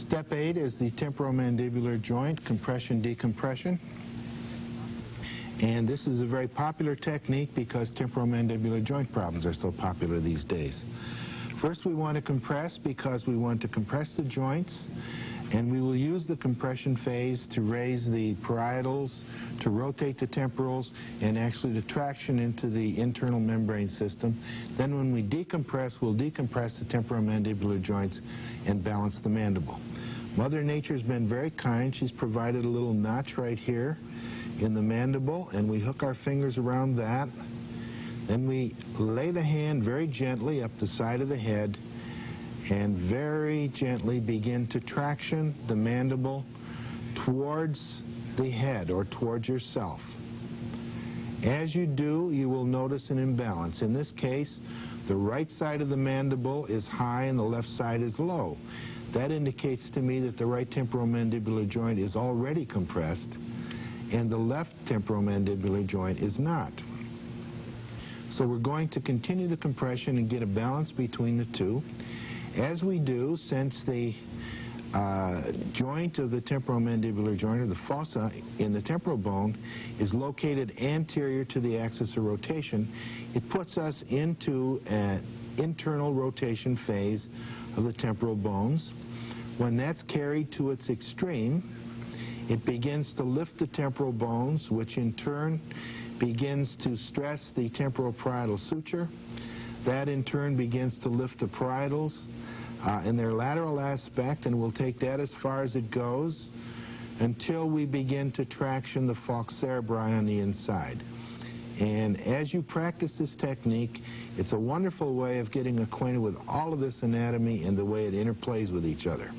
Step 8 is the temporomandibular joint compression decompression. And this is a very popular technique because temporomandibular joint problems are so popular these days. First, we want to compress because we want to compress the joints, and we will use the compression phase to raise the parietals, to rotate the temporals, and actually the traction into the internal membrane system. Then when we decompress, we'll decompress the temporomandibular joints and balance the mandible. Mother Nature's been very kind. She's provided a little notch right here in the mandible, and we hook our fingers around that. Then we lay the hand very gently up the side of the head and very gently begin to traction the mandible towards the head or towards yourself. As you do, you will notice an imbalance. In this case, the right side of the mandible is high and the left side is low. That indicates to me that the right temporomandibular joint is already compressed and the left temporomandibular joint is not. So we're going to continue the compression and get a balance between the two. As we do, since the joint of the temporomandibular joint, or the fossa in the temporal bone, is located anterior to the axis of rotation, it puts us into an internal rotation phase of the temporal bones. When that's carried to its extreme, it begins to lift the temporal bones, which in turn begins to stress the temporal parietal suture. That in turn begins to lift the parietals in their lateral aspect, and we'll take that as far as it goes until we begin to traction the falx cerebri on the inside. And as you practice this technique, it's a wonderful way of getting acquainted with all of this anatomy and the way it interplays with each other.